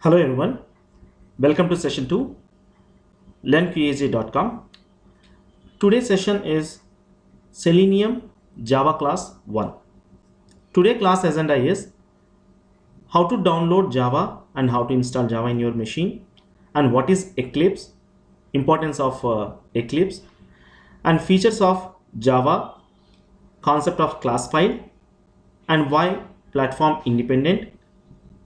Hello everyone, welcome to session 2 learnqaj.com. Today's session is Selenium Java class 1. Today class agenda is how to download Java and how to install Java in your machine, and what is Eclipse, importance of Eclipse, and features of Java, concept of class file, and why platform independent,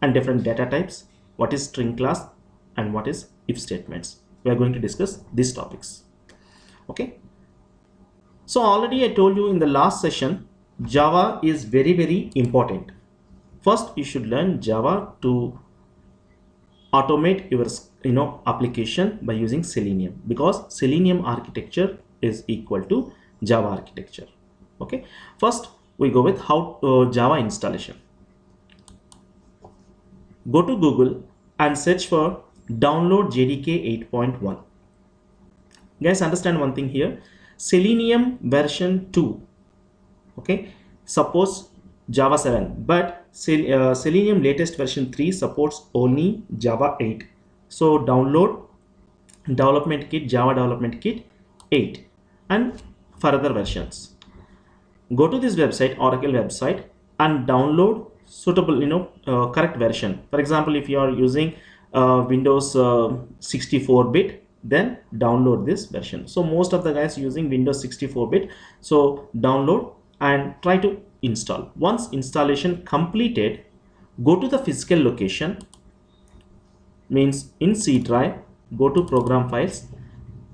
and different data types, what is string class, and what is if statements. We are going to discuss these topics. Okay, so already I told you in the last session, Java is very important. First you should learn Java to automate your application by using Selenium, because Selenium architecture is equal to Java architecture. Okay, first we go with how Java installation. Go to Google and search for download JDK 8.1. Guys, understand one thing here. Selenium version 2, okay, supports Java 7, but Selenium latest version 3 supports only Java 8. So download development kit, Java development kit 8 and further versions. Go to this website, Oracle website, and download suitable correct version. For example, if you are using Windows 64-bit, then download this version. So most of the guys using Windows 64-bit, so download and try to install. Once installation completed, go to the physical location, means in C drive, go to program files,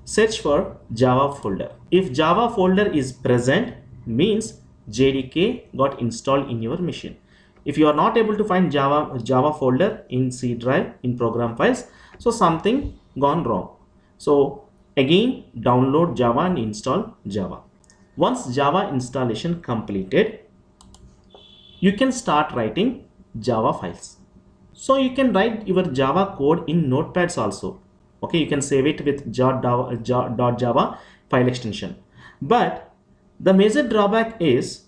search for Java folder. If Java folder is present, means JDK got installed in your machine. If you are not able to find Java folder in C drive in program files, so something gone wrong. So again download Java and install Java. Once Java installation completed, you can start writing Java files. So you can write your Java code in notepads also. Okay, you can save it with .java file extension. But the major drawback is,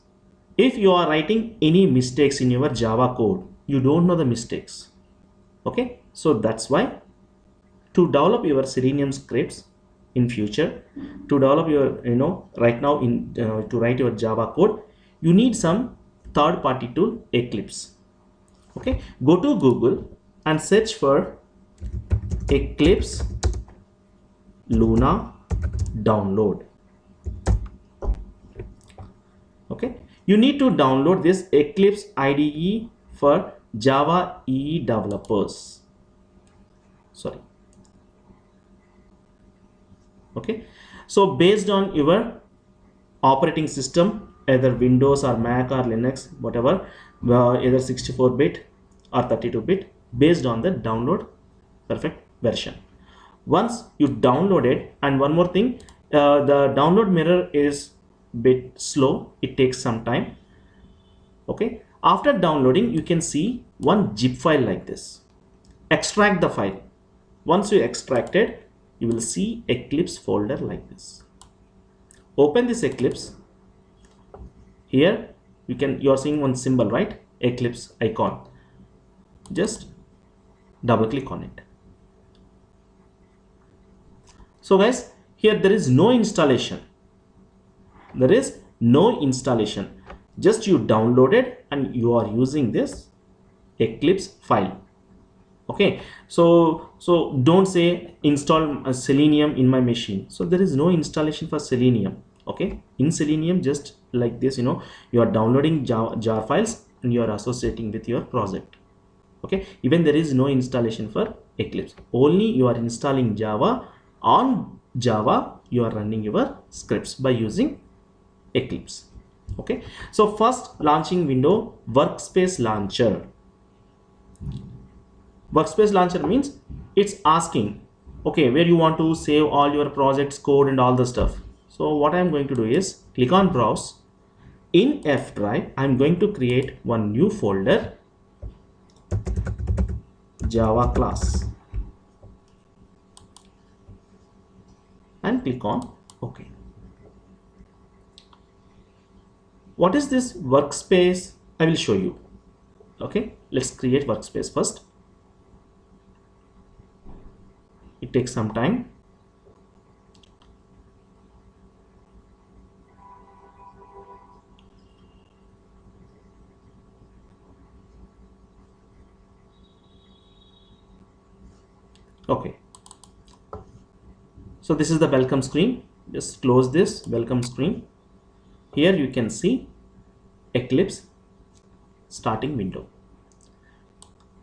if you are writing any mistakes in your Java code, you don't know the mistakes. Okay, so that's why to develop your Selenium scripts in future, to develop your right now in to write your Java code, you need some third-party tool, Eclipse. Okay, go to Google and search for Eclipse Luna download. Okay, you need to download this Eclipse IDE for Java EE developers. Sorry. Okay, so based on your operating system, either Windows or Mac or Linux, whatever, either 64-bit or 32-bit, based on the download perfect version. Once you download it, and one more thing, the download mirror is bit slow, it takes some time. Okay, after downloading, you can see one zip file like this. Extract the file. Once you extract it, you will see Eclipse folder like this. Open this Eclipse. Here you are seeing one symbol, right? Eclipse icon. Just double click on it. So guys, here there is no installation. There is no installation. Just you downloaded and you are using this Eclipse file. Okay, so don't say install Selenium in my machine. So there is no installation for Selenium. Okay, in Selenium, just like this, you are downloading jar files and you are associating with your project. Okay, even there is no installation for Eclipse. Only you are installing Java. On Java you are running your scripts by using Eclipse. Okay, so first launching window, workspace launcher. Workspace launcher means it's asking, okay, where you want to save all your projects code and all the stuff. So what I'm going to do is click on browse. In F drive, I'm going to create one new folder, Java class, and click on OK. What is this workspace? I will show you. Okay, let's create workspace first. take some time. Okay, so this is the welcome screen. Just close this welcome screen. Here you can see Eclipse starting window.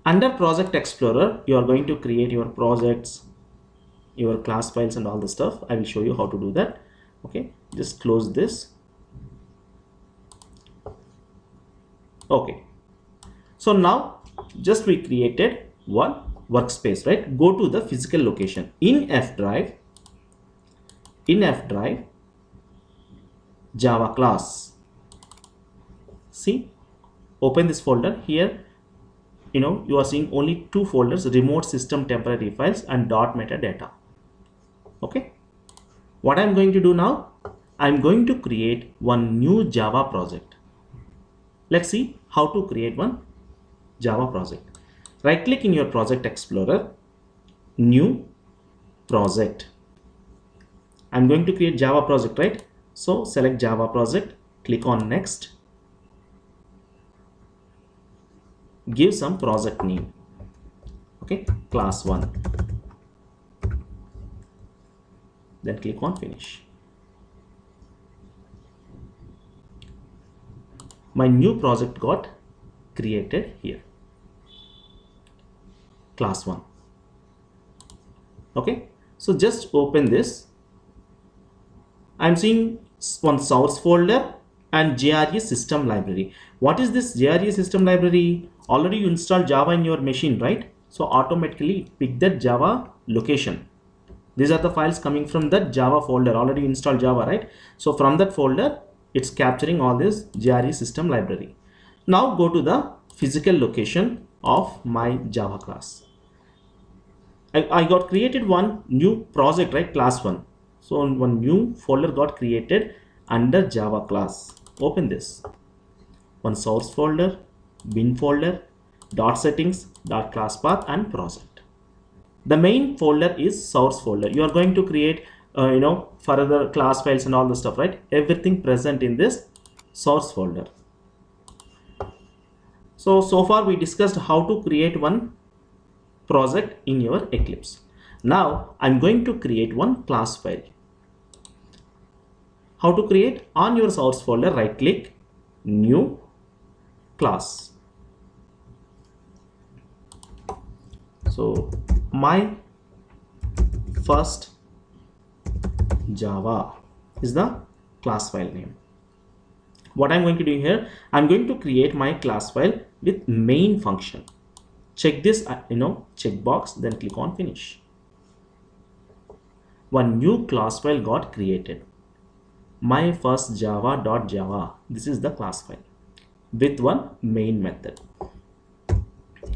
Under Project Explorer, you are going to create your projects, your class files and all the stuff. I will show you how to do that. Okay, just close this. Okay, so now just we created one workspace, right? Go to the physical location in F drive, Java class. See, open this folder. Here you are seeing only two folders: remote system temporary files and .metadata. Okay, what I'm going to do now, I'm going to create one new Java project. Let's see how to create one Java project. Right click in your Project Explorer, new project. I'm going to create Java project, right? So select Java project, click on next, give some project name. Okay, class 1. Then click on finish. My new project got created here, class 1. Okay, so just open this. I'm seeing one source folder and JRE system library. What is this JRE system library? Already you installed Java in your machine, right? So automatically pick that Java location. These are the files coming from that Java folder. Already installed Java, right? So from that folder, it's capturing all this JRE system library. Now go to the physical location of my Java class. I got created one new project, right? Class 1. So one new folder got created under Java class. Open this. One source folder, bin folder, dot settings, dot class path and project. The main folder is source folder. You are going to create further class files and all the stuff, right? Everything present in this source folder. So far we discussed how to create one project in your Eclipse. Now I'm going to create one class file. How to create? On your source folder, right click, new class. So my first Java is the class file name. What I'm going to do here, I'm going to create my class file with main function. Check this checkbox, then click on finish. One new class file got created. My first java.java. This is the class file with one main method.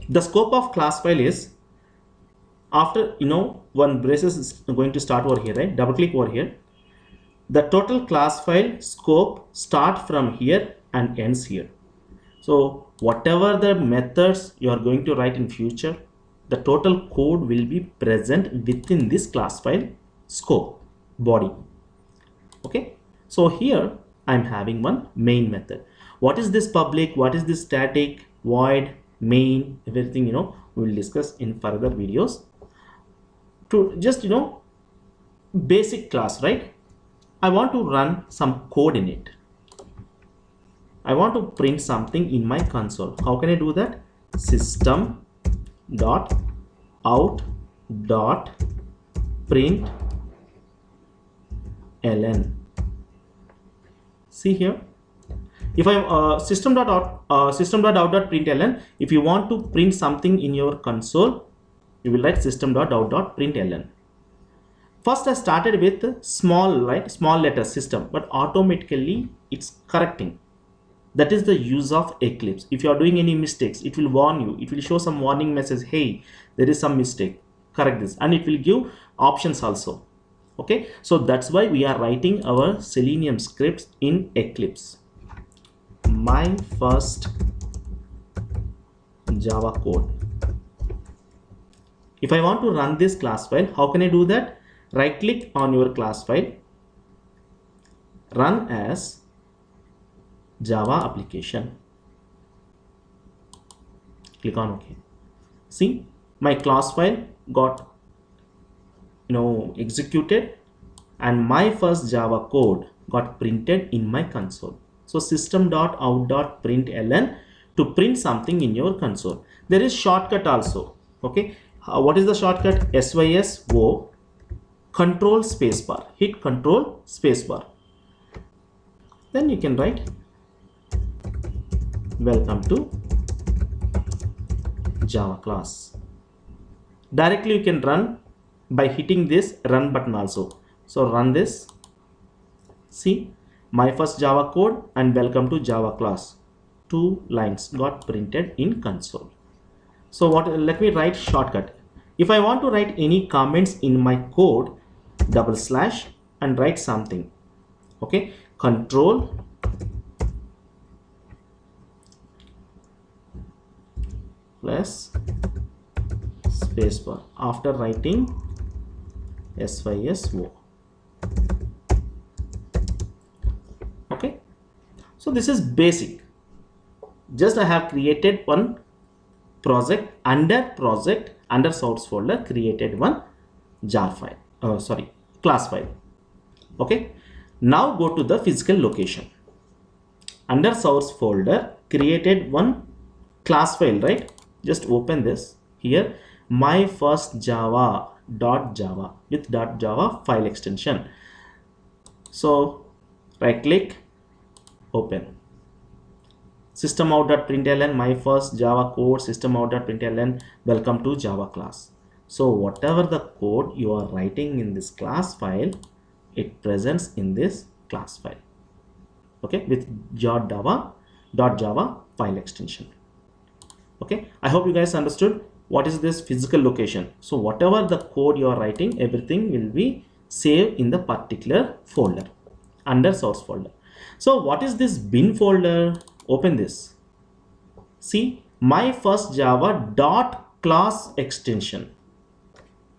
The scope of class file is, after one braces is going to start over here, right? Double click over here. The total class file scope start from here and ends here. So whatever the methods you are going to write in future, the total code will be present within this class file scope body. Okay, so here I'm having one main method. What is this public? What is this static, void, main? Everything we will discuss in further videos. To just basic class, right? I want to run some code in it. I want to print something in my console. How can I do that? System dot out dot print ln. See here, if I system dot out dot print ln, if you want to print something in your console, you will write system dot out dot print ln. First I started with small letter system, but automatically it's correcting. That is the use of Eclipse. If you are doing any mistakes, it will warn you. It will show some warning message. Hey, there is some mistake. Correct this. And it will give options also. Okay. So that's why we are writing our Selenium scripts in Eclipse. My first Java code. If I want to run this class file, how can I do that? Right click on your class file, run as Java application. Click on OK. See, my class file got executed and my first Java code got printed in my console. So system.out.println to print something in your console. There is shortcut also. Okay, what is the shortcut? SYSO control spacebar. Hit control spacebar. Then you can write welcome to Java class. Directly you can run by hitting this run button also. So run this. See, my first Java code and welcome to Java class. 2 lines got printed in console. So let me write shortcut. If I want to write any comments in my code, / and write something. Okay, control plus spacebar after writing SYSO. Okay, so this is basic. Just I have created one project under source folder, created one jar file, class file. Okay, now go to the physical location. Under source folder, created one class file, right? Just open this here, my first Java.java with .java file extension. So right click, open. System.out.println my first Java code, system.out.println welcome to Java class. So whatever the code you are writing in this class file, it presents in this class file. Okay, with .java file extension. Okay, I hope you guys understood what is this physical location. So whatever the code you are writing, everything will be saved in the particular folder under source folder. So what is this bin folder? Open this. See, my first Java .class extension.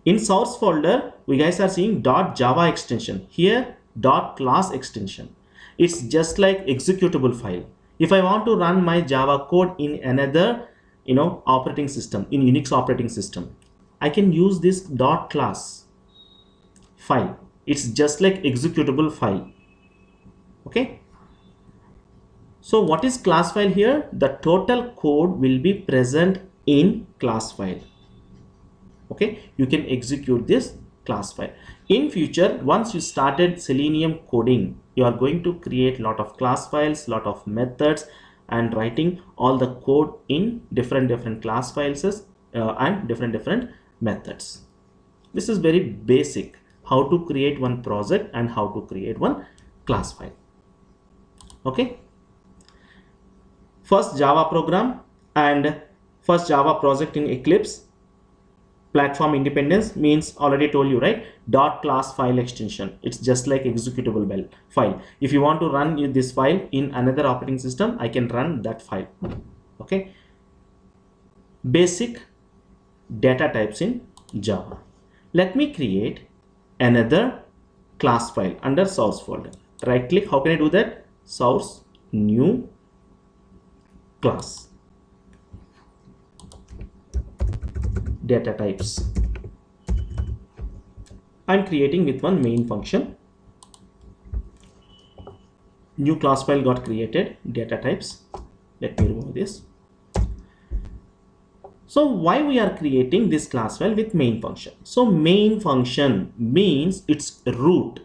In source folder, we guys are seeing .java extension. Here .class extension. It's just like executable file. If I want to run my Java code in another operating system, in Unix operating system, I can use this .class file. It's just like executable file. Okay. So what is class file here? The total code will be present in class file. Okay, you can execute this class file. In future, once you started Selenium coding, you are going to create lot of class files, lot of methods, and writing all the code in different class files and different methods. This is very basic, how to create one project and how to create one class file. Okay. First Java program and first Java project in Eclipse. Platform independence means already told you, right? .class file extension. It's just like executable file. If you want to run this file in another operating system, I can run that file. Okay. Basic data types in Java. Let me create another class file under source folder. Right click. How can I do that? Source, new class. Data types. I'm creating with one main function. New class file got created. Data types. Let me remove this. So why we are creating this class file with main function? So main function means it's root.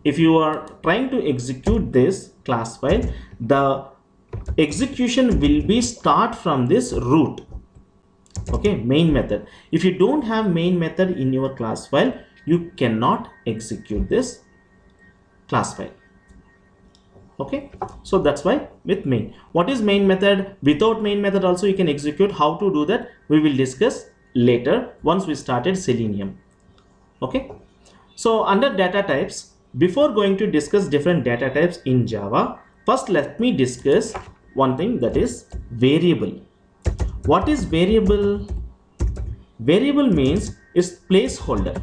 If you are trying to execute this class file, the execution will be start from this root. Okay, main method. If you don't have main method in your class file, you cannot execute this class file. Okay, so that's why with main. What is main method? Without main method also you can execute. How to do that we will discuss later once we started Selenium. Okay, so under data types, before going to discuss different data types in Java, first let me discuss one thing, that is variable. What is variable? Variable means it's placeholder.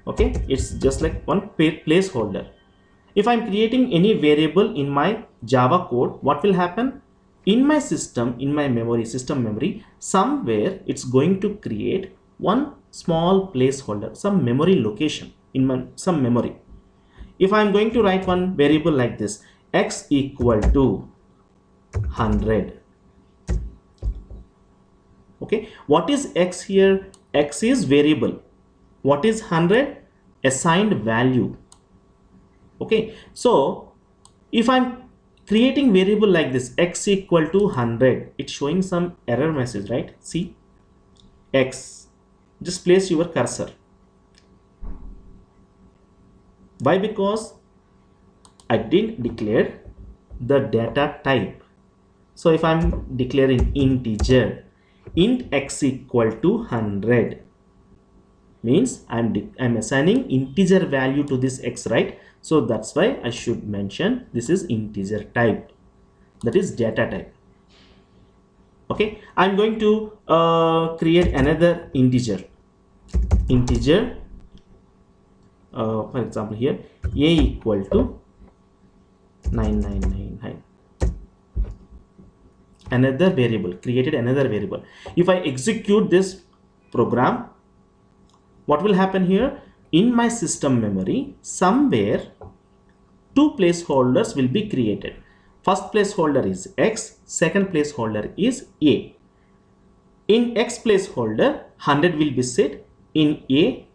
Okay, it's just like one placeholder. If I'm creating any variable in my Java code, what will happen? In my system, in my memory, system memory, somewhere it's going to create one small placeholder, some memory location in my some memory. If I'm going to write one variable like this, x equal to 100. Okay, what is x here? X is variable. What is 100? Assigned value. Okay, so if I'm creating variable like this, x equal to 100, it's showing some error message, right? See, x, just place your cursor. Why? Because I didn't declare the data type. So if I'm declaring integer, int x equal to 100, means I'm assigning integer value to this x, right? So that's why I should mention this is integer type, that is data type. Okay, I'm going to create another integer. For example here, a equal to 9999. Another variable, created another variable. If I execute this program, what will happen here? In my system memory, somewhere two placeholders will be created. First placeholder is x, second placeholder is a. In x placeholder, 100 will be set. In a,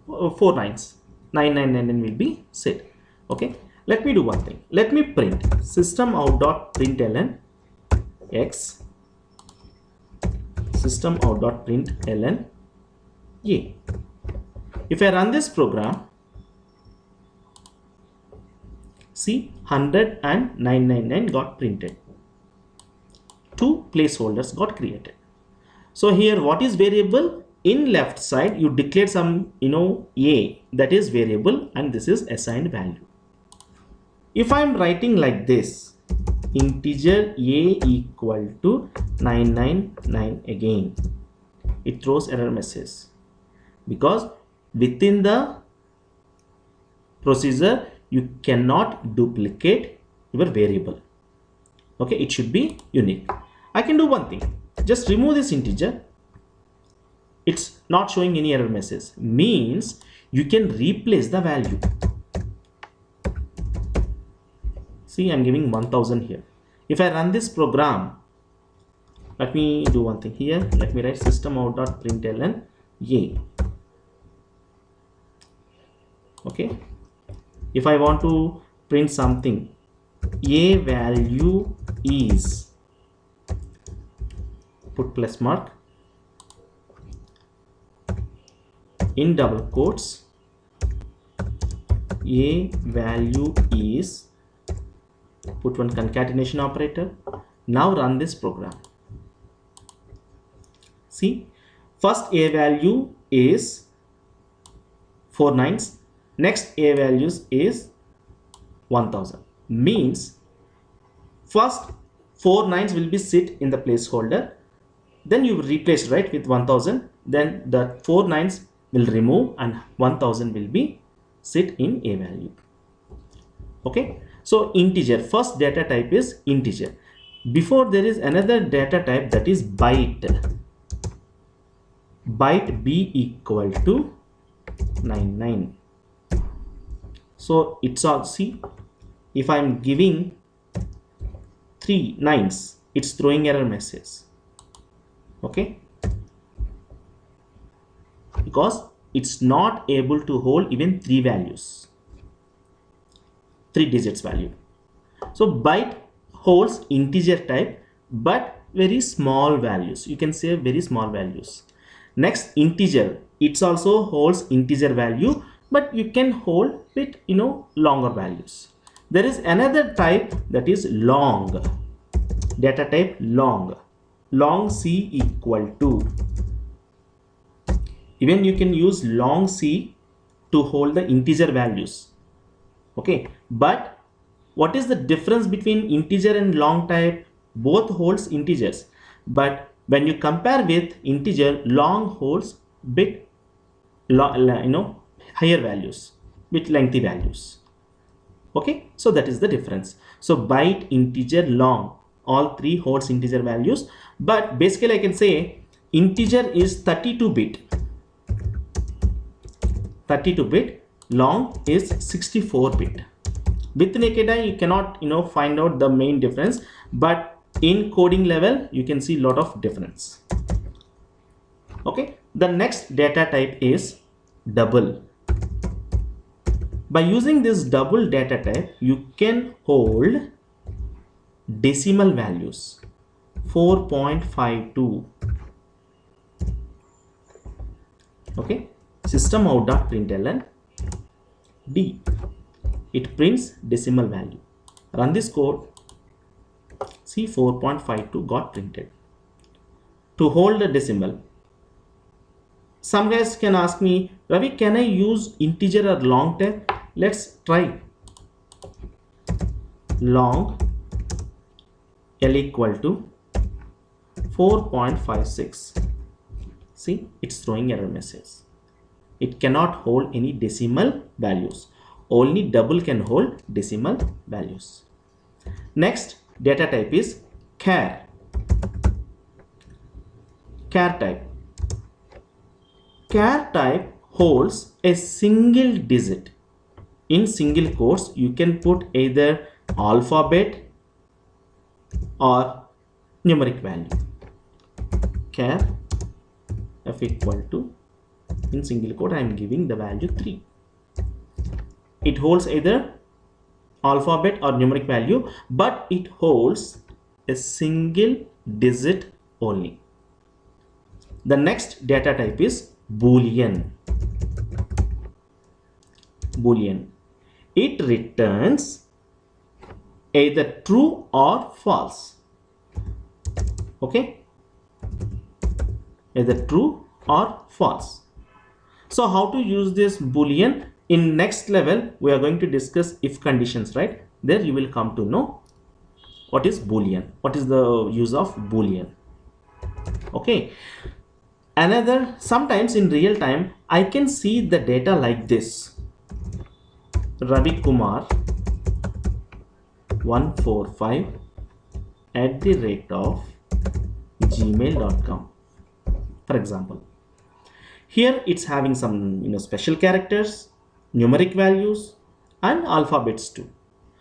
4 nines, 999 will be set. Okay, let me do one thing. Let me print system out.println x, system out.println a. If I run this program, see, 100 and 999 got printed. Two placeholders got created. So here, what is variable? In left side, you declare some, a, that is variable, and this is assigned value. If I am writing like this, integer a equal to 999 again, it throws error message, because within the procedure you cannot duplicate your variable. Okay, it should be unique. I can do one thing, just remove this integer. It's not showing any error message, means you can replace the value. See, I'm giving 1000 here. If I run this program, let me do one thing here. Let me write system out.println a. Okay, if I want to print something, a value is, put plus mark, in double quotes, a value is, put one concatenation operator. Now run this program. See, first a value is 4 nines, next a values is 1000, means first 4 nines will be sit in the placeholder, then you replace, right, with 1000, then the 4 nines will remove and 1000 will be sit in a value. Okay, so integer, first data type is integer. Before, there is another data type, that is byte. Byte b equal to 99. So it's all, see, if I'm giving 3 nines, it's throwing error message. Okay, because it's not able to hold even 3 values, 3 digits value. So byte holds integer type, but very small values. You can say very small values. Next, integer, it also holds integer value, but you can hold with longer values. There is another type, that is long, data type long. Long c equal to, even you can use long c to hold the integer values. Okay, but what is the difference between integer and long type? Both holds integers, but When you compare with integer, long holds bit higher values, bit lengthy values. Okay, so that is the difference. So byte, integer, long, all three holds integer values, but basically I can say integer is 32-bit. 32-bit, long is 64-bit. With naked eye you cannot find out the main difference, but in coding level you can see a lot of difference. Okay, the next data type is double. By using this double data type, you can hold decimal values 4.52. Okay, system out.println D. It prints decimal value. Run this code. See, 4.52 got printed. To hold a decimal, some guys can ask me, Ravi, can I use integer or long type? Let's try. Long L equal to 4.56. See, it's throwing error message. It cannot hold any decimal values. Only double can hold decimal values. Next data type is char. Char type. Char type holds a single digit. In single quotes, you can put either alphabet or numeric value. Char f equal to, in single quote I am giving the value 3. It holds either alphabet or numeric value, but it holds a single digit only. The next data type is Boolean. Boolean. It returns either true or false. Okay, either true or false. So how to use this Boolean? In next level we are going to discuss if conditions, right? There you will come to know what is Boolean, what is the use of Boolean. Okay, another, sometimes in real time I can see the data like this: Ravi Kumar 145 @gmail.com, for example. Here it's having some special characters, numeric values and alphabets too.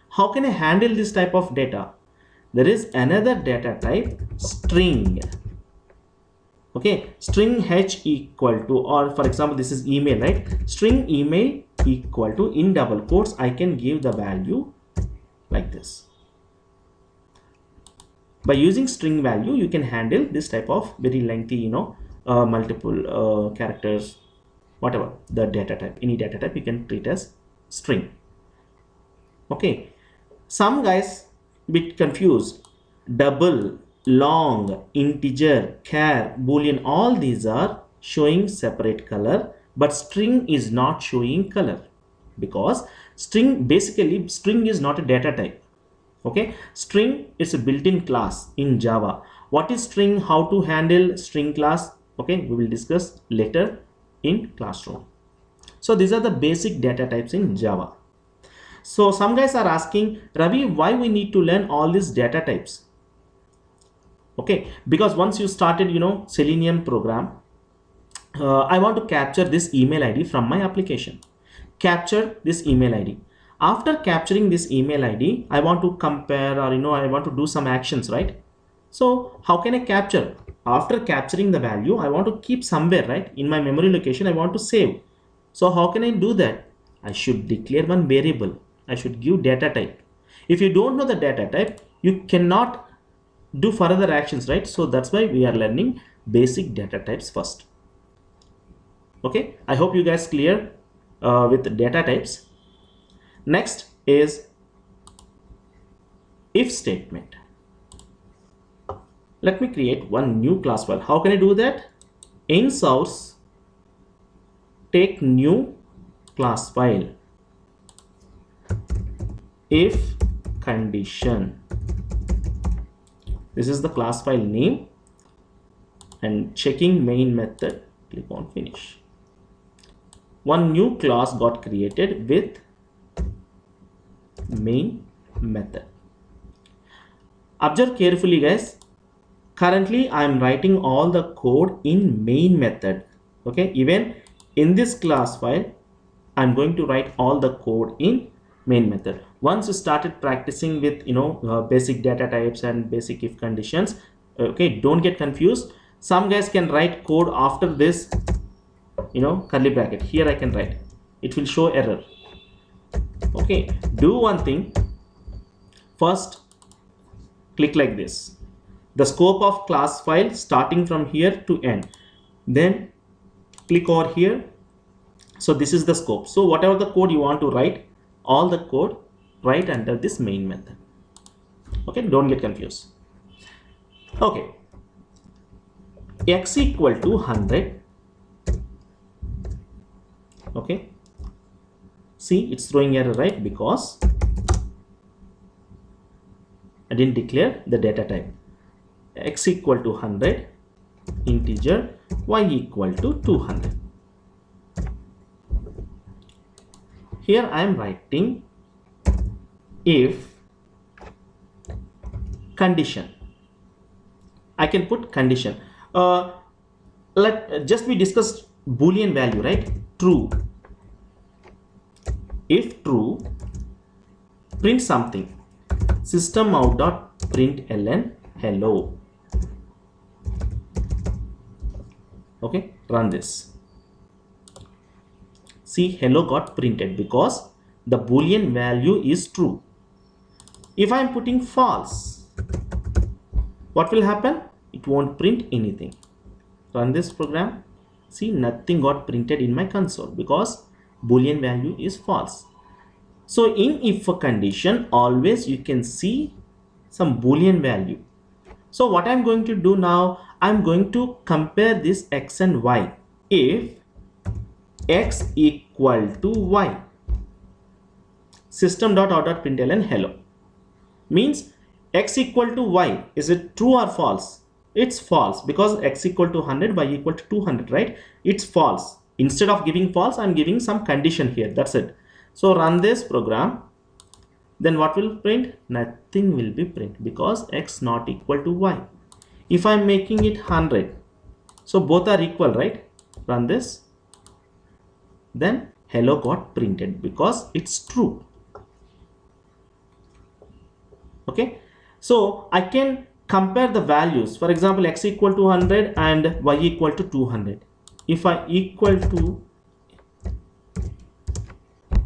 How can I handle this type of data? There is another data type, string. Okay, string h equal to, or for example this is email, right? String email equal to, in double quotes I can give the value like this. By using string value you can handle this type of very lengthy multiple characters, whatever the data type, any data type you can treat as string. Okay, some guys bit confused. Double, long, integer, char, boolean, all these are showing separate color, but string is not showing color, because string, basically string is not a data type. Okay, string is a built-in class in Java. What is string? How to handle string class? Okay, we will discuss later in classroom. So these are the basic data types in Java. So some guys are asking, Ravi, why we need to learn all these data types? Okay, because once you started Selenium program, I want to capture this email ID from my application. Capture this email ID. After capturing this email ID, I want to compare, or I want to do some actions, right? So how can I capture? After capturing the value, I want to keep somewhere, right? In my memory location, I want to save. So how can I do that? I should declare one variable. I should give data type. If you don't know the data type, you cannot do further actions, right? So that's why we are learning basic data types first. Okay, I hope you guys clear with the data types. Next is if statement. Let me create one new class file. How can I do that? In source, take new class file. If condition. This is the class file name. and checking main method, click on finish. One new class got created with main method. Observe carefully, guys. Currently I am writing all the code in main method. Okay, even in this class file I'm going to write all the code in main method. Once you started practicing with basic data types and basic if conditions, okay, don't get confused. Some guys can write code after this curly bracket. Here I can write, it will show error. Okay, do one thing. First click like this, the scope of class file starting from here to end, then click over here. So this is the scope. So whatever the code you want to write, all the code write under this main method. Okay, don't get confused. Okay, x equal to 100. Okay, see, it's throwing error, right? Because I didn't declare the data type. X equal to 100, integer, y equal to 200. Here I am writing if condition. I can put condition. We discussed Boolean value, right? True. If true, print something. System out dot println hello. Okay, run this. See, hello got printed because the Boolean value is true. If I am putting false, what will happen? It won't print anything. Run this program. See, nothing got printed in my console because Boolean value is false. So in if condition, always you can see some Boolean value. So what I'm going to do now, I'm going to compare this x and y. If x equal to y, system.out.println hello, means x equal to y, is it true or false? It's false because x equal to 100, y equal to 200, right? It's false. Instead of giving false, I'm giving some condition here. That's it. So run this program. Then what will print? Nothing will be print because x not equal to y. If I'm making it 100, so both are equal, right? Run this. Then hello got printed because it's true. Okay, so I can compare the values. For example, x equal to 100 and y equal to 200. If I equal to,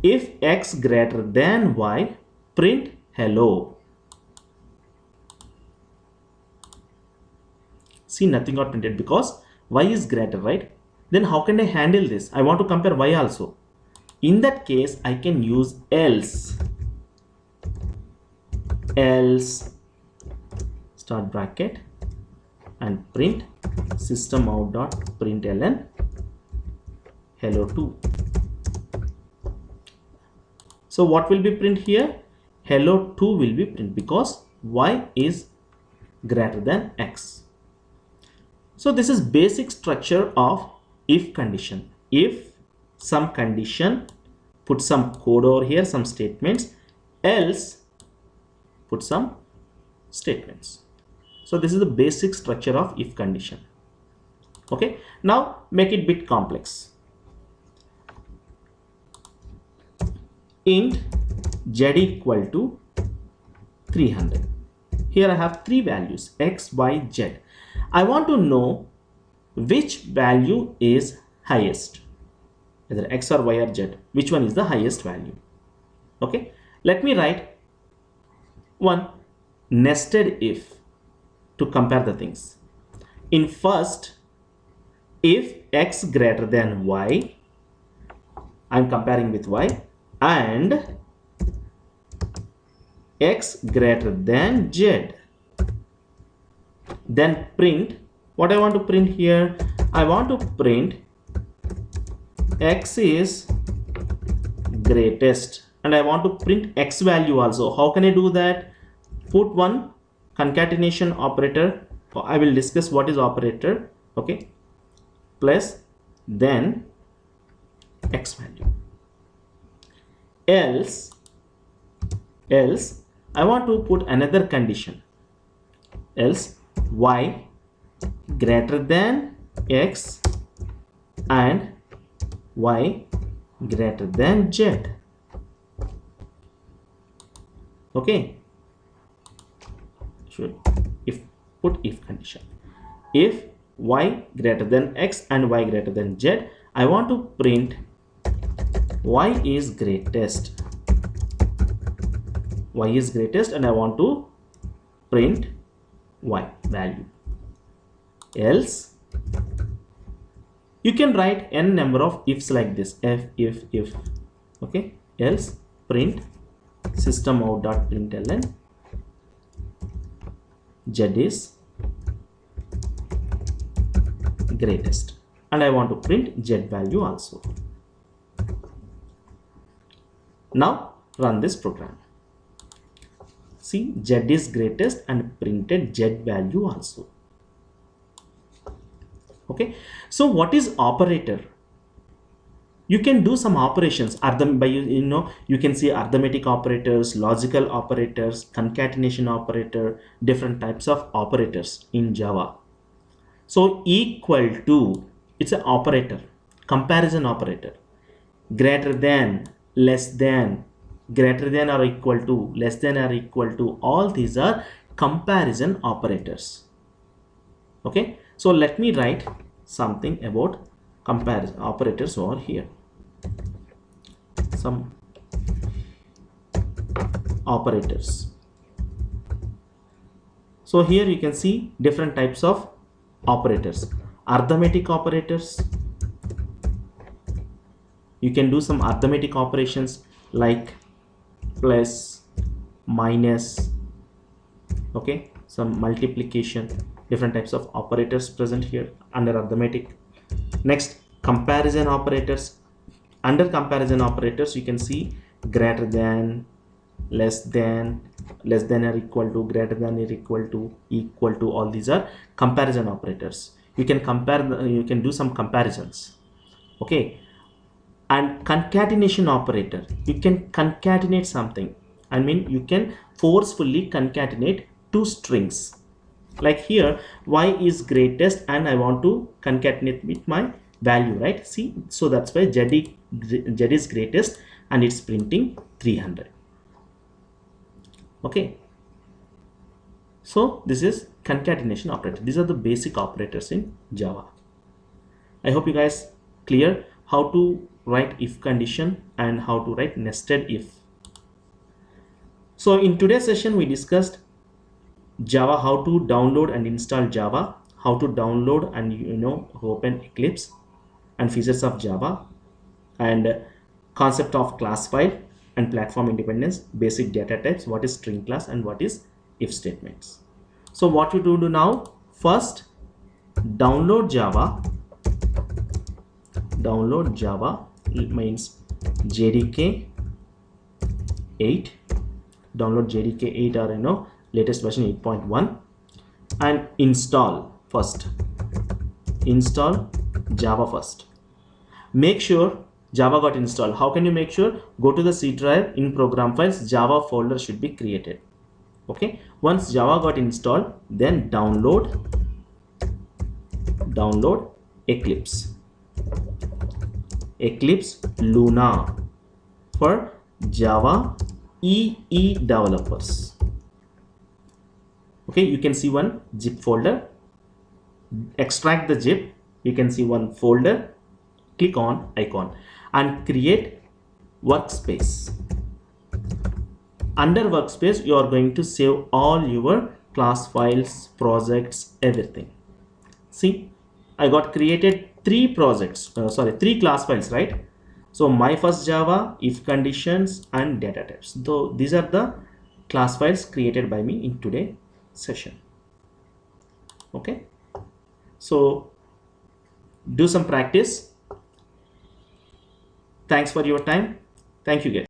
if x greater than y, print hello. See, nothing got printed because y is greater, right? Then how can I handle this? I want to compare y also. In that case, I can use else start bracket and print system out dot println hello 2. So what will be print here? Hello 2 will be print because y is greater than x. So this is basic structure of if condition. If some condition, put some code over here, some statements, else put some statements. So this is the basic structure of if condition. Okay, now make it bit complex. Int z equal to 300. Here I have three values, x, y, z. I want to know which value is highest, either x or y or z. Which one is the highest value? Okay, let me write one nested if to compare the things. In first, if x greater than y, I'm comparing with y, and x greater than z, then print what I want to print here. I want to print x is greatest, and I want to print x value also. How can I do that? Put one concatenation operator. I will discuss what is operator. okay, plus then x value. Else I want to put another condition, else y greater than x and y greater than z. Okay, should if put if condition, if y greater than x and y greater than z, I want to print y is greatest, and I want to print y value. Else you can write n number of ifs like this, if, okay. Else print system out dot println z is greatest, and I want to print z value also. Now run this program. See, z is greatest and printed z value also. Okay, so what is operator? You can do some operations by you can see arithmetic operators, logical operators, concatenation operator, different types of operators in Java. So equal to, it's an operator, comparison operator. Greater than, less than, greater than or equal to, less than or equal to, all these are comparison operators. Okay, so let me write something about comparison operators over here. Some operators. So here you can see different types of operators. Arithmetic operators, you can do some arithmetic operations like plus, minus, okay, some multiplication, different types of operators present here under arithmetic. Next, comparison operators. Under comparison operators you can see greater than, less than or equal to, greater than or equal to, all these are comparison operators. You can compare, you can do some comparisons, okay. And concatenation operator, you can concatenate something, I mean you can forcefully concatenate two strings. Like here y is greatest and I want to concatenate with my value, right? See, so that's why z is greatest and it's printing 300. Okay, so this is concatenation operator. These are the basic operators in Java. I hope you guys clear how to write if condition and how to write nested if. So in today's session we discussed Java, how to download and install Java, how to download and open Eclipse, and features of Java, and concept of class file and platform independence, basic data types, what is string class and what is if statements. So what you do now, first download Java. Download Java means JDK 8. Download JDK 8 or latest version 8.1 and install first. Install Java first. Make sure Java got installed. How can you make sure? Go to the C drive, in program files, Java folder should be created. Okay, once Java got installed, then download Eclipse. Eclipse Luna for Java EE developers. Okay, you can see one zip folder. Extract the zip. You can see one folder. Click on icon and create workspace. Under workspace you are going to save all your class files, projects, everything. See, I got created three projects, three class files, right? So my first Java, if conditions and data types. So these are the class files created by me in today's session. Okay, so do some practice. Thanks for your time. Thank you guys.